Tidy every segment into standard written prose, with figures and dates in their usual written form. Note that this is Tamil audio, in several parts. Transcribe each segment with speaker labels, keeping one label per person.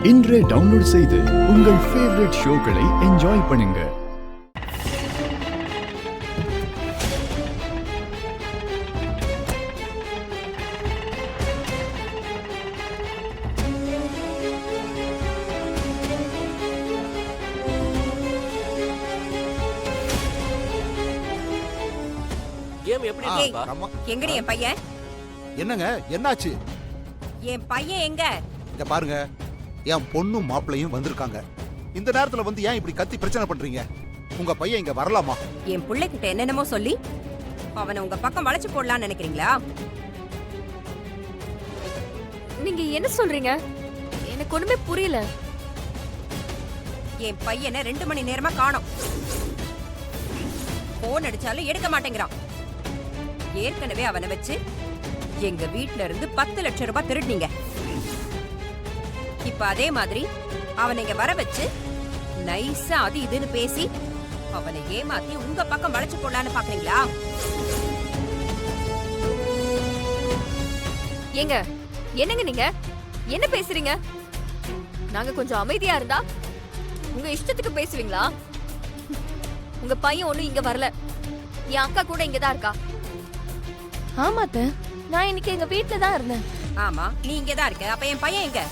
Speaker 1: இன்றே டவுன்லோட் செய்து உங்கள் ஃபேவரட் ஷோக்களை என்ஜாய் பண்ணுங்க.
Speaker 2: கேம் எப்படி இருக்குப்பா?
Speaker 3: எங்கடி என் பையன்?
Speaker 4: என்னங்க என்னாச்சு?
Speaker 3: என் பையன் எங்க?
Speaker 4: இங்க பாருங்க, என் பொண்ணும் மாப்பிளையும் வந்திருக்காங்க. இந்த நேரத்துல வந்து ஏன் இப்படி கத்தி பிரச்சனை பண்றீங்க? உங்க பையன் இங்க வரலாமா?
Speaker 3: என் பிள்ளைகிட்ட என்னென்னமோ சொல்லி அவனை உங்க பக்கம் வளைச்சு போடலாம்னு நினைக்கிறீங்களா?
Speaker 5: நீங்க என்ன சொல்றீங்க? எனக்கு ஒண்ணுமே புரியல.
Speaker 3: என் பையனை 2 மணி நேரமா காணோம். போன் அடிச்சாலும் எடுக்க மாட்டேங்கிறான். ஏற்கனவே அவனை வச்சு எங்க வீட்ல இருந்து 10 லட்சம் ரூபாய் திருடினீங்க. இப்ப அதே மாதிரி அவனை இங்க வர வச்சு நைஸா அது இதுன்னு பேசி அவனை ஏமாத்தி உங்க பக்கம் வளைச்சு போடலான்னு பாக்குறீங்களா?
Speaker 5: ஏங்க, என்னங்க நீங்க என்ன பேசுறீங்க? நாங்க கொஞ்சம் அமைதியா இருந்தா உங்க இஷ்டத்துக்கு பேசுவீங்களா? உங்க பையன் ஒண்ணும் இங்க வரல. என் அக்கா கூட இங்கதான் இருக்கா. ஆமாத்த, நான் இன்னைக்கு எங்க வீட்ல தான் இருந்தேன்.
Speaker 3: ஆமா, நீ இங்கதான் இருக்க. அப்ப என் பையன் எங்க?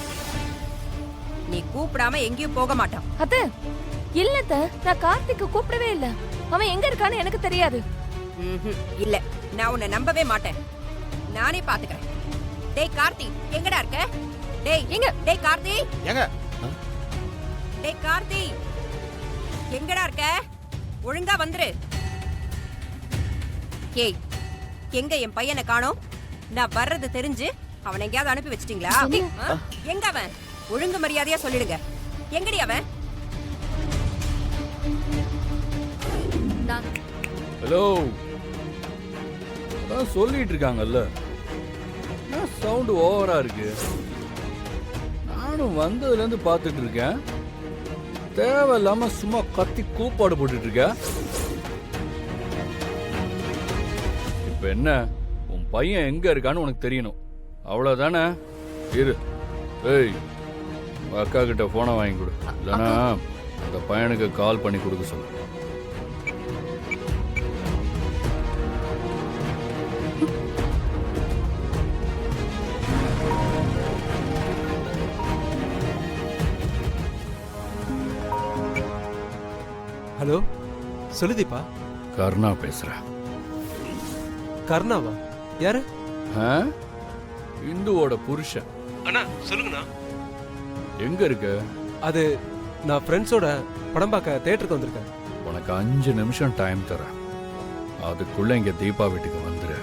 Speaker 3: நீ கூப்பிடாம எங்கேயும் போக மாட்டான்.
Speaker 5: அத்த, இல்லத்த, நான் கார்த்திக்கு கூப்பிடவே இல்ல. அவன் எங்க இருக்கான்னு எனக்கு தெரியாது.
Speaker 3: இல்ல, நான் உன்னை நம்பவே மாட்டேன். நானே பாத்துக்கிறேன். டேய் கார்த்தி, எங்கடா இருக்க? டேய் எங்க? டேய் கார்த்தி,
Speaker 4: ஏங்க
Speaker 3: டேய் கார்த்தி, எங்கடா இருக்க? ஒழுங்கா வந்துரு. ஏய், எங்க என் பையனை காணோம்? நான் வர்றது தெரிஞ்சு அவனை எங்கயாவது அனுப்பி வச்சிட்டீங்களா? எங்க அவன்? ஒழுங்கு மரியாதையா சொல்லிடுங்க. எங்கடி அவன்?
Speaker 6: ஹலோ, அதான் சொல்லிட்டு இருக்காங்கல்ல, சவுண்ட் ஓவரா இருக்கு. நானும் வந்ததுல இருந்து பார்த்துட்டு இருக்கேன். தேவையில்லாம சும்மா கத்தி கூப்பாடு போட்டுட்டு இருக்க. இப்ப என்ன, உன் பையன் எங்க இருக்கான்னு உனக்கு தெரியணும், அவ்வளவுதானே? இரு. ஏய், அக்கா கிட்ட போனை வாங்கி கொடு, இல்லைன்னா அந்த பையனுக்கு கால் பண்ணி கொடுக்க சொல்லு.
Speaker 2: ஹலோ, சொல்லு தீபா.
Speaker 6: கர்ணா பேசுறேன்.
Speaker 2: கர்ணாவா? யாரு?
Speaker 6: இந்துவோட புருஷன்.
Speaker 2: அண்ணா சொல்லுங்கண்ணா.
Speaker 6: எங்க இருக்க?
Speaker 2: அது நான் ஃப்ரெண்ட்ஸோட படம் பார்க்க தியேட்டருக்கு வந்திருக்கேன்.
Speaker 6: உனக்கு 5 நிமிஷம் டைம் தரேன். அதுக்குள்ள இங்க தீபா வீட்டுக்கு வந்துரு.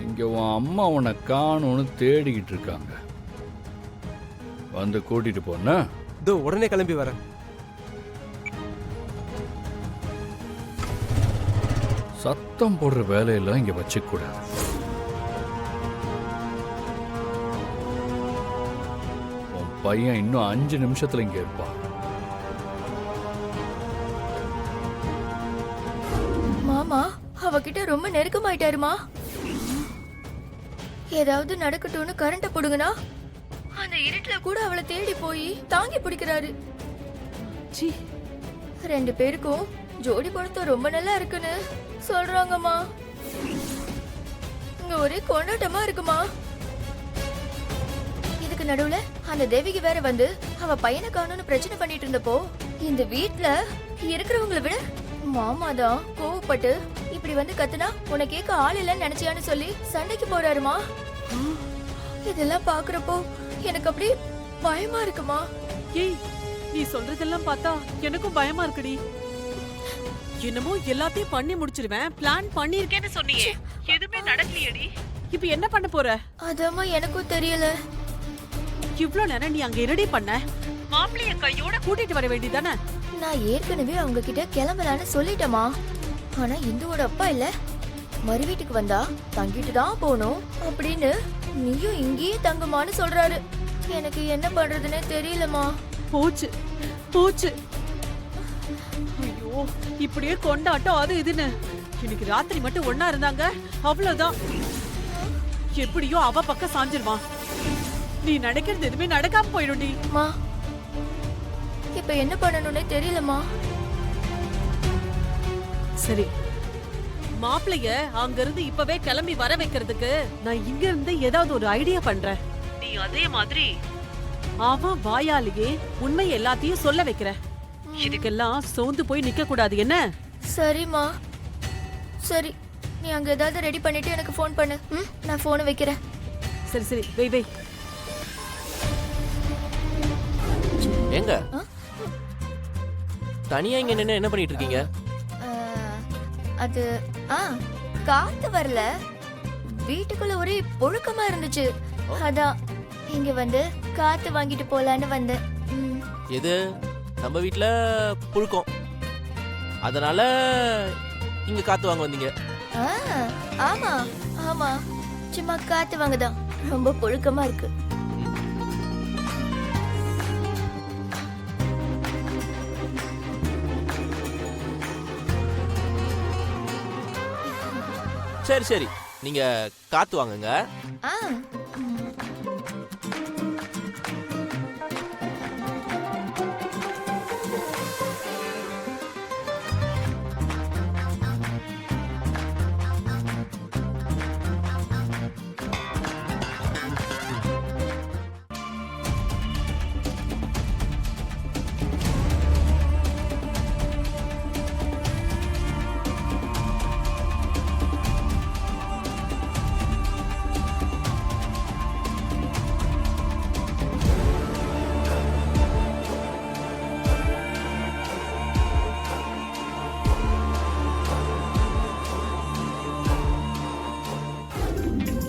Speaker 6: இங்க உன் அம்மா உன்னை காணும்னு தேடிக்கிட்டு இருக்காங்க. வந்து கூட்டிட்டு போன.
Speaker 2: இதோ உடனே கிளம்பி வரேன்.
Speaker 6: சத்தம் போடுற வேலையெல்லாம் இங்க வச்சுக்க கூடாது. உன் பையன் இன்னும் 5 நிமிஷத்துல இங்க இருப்பான்.
Speaker 7: மாமா அவகிட்ட ரொம்ப நெருக்கமாயிட்டாருமா. ஏதாவது நடக்கட்டும்னு கரண்ட போடுங்கனா அந்த இருட்டுல கூட அவளை தேடி போய் தாங்கி பிடிக்கிறாரு. 2 பேருக்கும் ஜோடி பொருத்தம் ரொம்ப நல்லா இருக்குன்னு சொல்றாங்கம்மா. இங்க ஒரே கொண்டாட்டமா இருக்குமா. இதுக்கு நடுவுல அந்த தேவிக்கு வேற வந்து அவ பையனை காணும்னு பிரச்சனை பண்ணிட்டு இருந்தப்போ இந்த வீட்ல இருக்கிறவங்களை விட மாமாதான் கோவப்பட்டு இப்படி வந்து கத்துனா உன்னை கேட்க ஆள் இல்லைன்னு நினைச்சியான்னு சொல்லி சண்டைக்கு போறாருமா. இதெல்லாம் பாக்குறப்போ எனக்கு அப்படி பயமா இருக்குமா.
Speaker 8: ஏய், நீ சொல்றதெல்லாம் பார்த்தா எனக்கும் பயமா இருக்குடி. என்னமோ எல்லாத்தையும் பண்ணி முடிச்சிருவேன் பிளான் பண்ணிருக்கேன்னு சொன்னியே, எதுவுமே நடக்கலையேடி. இப்ப என்ன பண்ண போற?
Speaker 7: அதாம்மா எனக்கும் தெரியல.
Speaker 8: இவ்ளோ நேரம் நீ அங்க என்னடி பண்ண? மாப்பிளைய கையோட கூட்டிட்டு வர வேண்டியதானே?
Speaker 7: நான் ஏற்கனவே அவங்க கிட்ட கிளம்பலான்னு சொல்லிட்டேமா. ஆனா இந்துவோட அப்பா இல்ல, மறு வீட்டுக்கு வந்தா தங்கிட்டு தான் போகணும் அப்படின்னு நீயும் இங்கேயே தங்குமான்னு சொல்றாரு. எனக்கு என்ன பண்றதுன்னு தெரியலமா.
Speaker 8: போச்சு போச்சு. ஐயோ, இப்படியே கொண்டாட்டம் அது இதுன்னு. இன்னைக்கு ராத்திரி மட்டும் ஒன்னா இருந்தாங்க, அவ்வளவுதான். எப்படியோ அவ பக்கம் சாஞ்சிருவான். நீ நினைக்கிறது எதுவுமே நடக்காம போயிடும்டி.
Speaker 7: மா இப்ப என்ன பண்ணணும்னே தெரியலம்மா.
Speaker 8: சரி, மாப்பிளைய அங்க இருந்து இப்பவே கிளம்பி வர வைக்கிறதுக்கு நான் இங்க இருந்து ஏதாவது ஒரு ஐடியா பண்றேன். நீ அதே மாதிரி அவன் வாயாலேயே உண்மை எல்லாத்தையும் சொல்ல வைக்கிற. இதுக்கெல்லாம் சோர்ந்து போய் நிக்க கூடாது என்ன?
Speaker 7: சரிம்மா சரி, நீ அங்க ஏதாவது ரெடி பண்ணிட்டு எனக்கு ஃபோன் பண்ணு. நான் போனை வைக்கிறேன்.
Speaker 8: சரி சரி, வை வை.
Speaker 9: எங்க தனியா இங்க நின்னு என்ன பண்ணிட்டு இருக்கீங்க?
Speaker 7: அது காத்து வரல, வீட்டுக்குள்ள ஒரே புழுக்கமா இருந்துச்சு. அதான் இங்க வந்து காத்து வாங்கிட்டு போலான்னு வந்தேன்.
Speaker 9: எது நம்ம வீட்ல புழுக்கம், அதனால இங்க காத்து வாங்க வந்தீங்க?
Speaker 7: ஆமா ஆமா, சும்மா காத்து வாங்கதான். ரொம்ப புழுக்கமா இருக்கு.
Speaker 9: சரி சரி, நீங்க காத்து வாங்குங்க.
Speaker 7: ஆ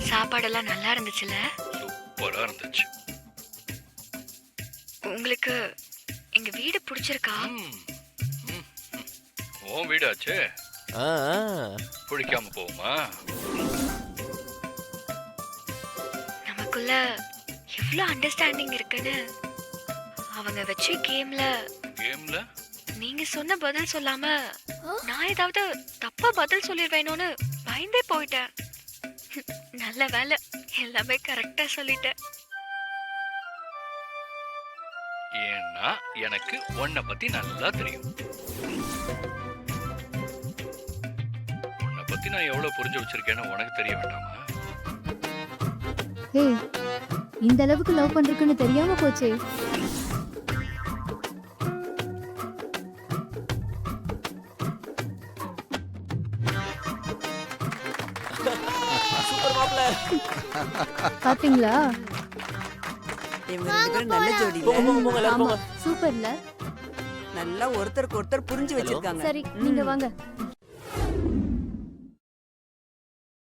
Speaker 10: சாப்பாடெல்லாம் நல்லா இருந்துச்சுல?
Speaker 6: சூப்பரா இருந்துச்சு.
Speaker 10: உங்களுக்கு எங்க வீடு பிடிச்சிருக்கா?
Speaker 6: உன் வீடாச்சே,
Speaker 9: ஆ, ஆ.
Speaker 6: பிடிக்காம போகுமா?
Speaker 10: நமக்குள்ள எவ்வளவு அண்டர்ஸ்டாண்டிங் இருக்குன்னு அவங்க வச்ச கேம்ல நீங்க சொன்ன பதில் சொல்லாம நான் ஏதாவது தப்பா பதில் சொல்லிடுவேனோன்னு பயந்தே போயிட்டேன். நல்ல வேலை, எல்லாமே கரெக்டா சொல்லிட்டேன்.
Speaker 6: ஏன்னா எனக்கு உன்னை பத்தி நல்லா தெரியும். உன்னை பத்தி நான் எவ்வளவு புரிஞ்சு வச்சிருக்கேன்னு உனக்கு தெரிய வேண்டாமா?
Speaker 11: ஏய், இந்த அளவுக்கு லவ் பண்றதுன்னு தெரியாம போச்சே.
Speaker 9: சூப்பர் மாப்ள.
Speaker 11: பாத்தீங்களா?
Speaker 3: இவங்க ரெண்டு பேரும் நல்ல ஜோடி.
Speaker 9: போங்க போங்க போங்க, எல்லாரும்
Speaker 11: ஆமா,
Speaker 9: போங்க.
Speaker 11: சூப்பர்ல.
Speaker 3: நல்லா ஒருத்தருக்கு ஒருத்தர் புரிஞ்சு வச்சிருக்காங்க.
Speaker 11: சரி, நீங்க வாங்க.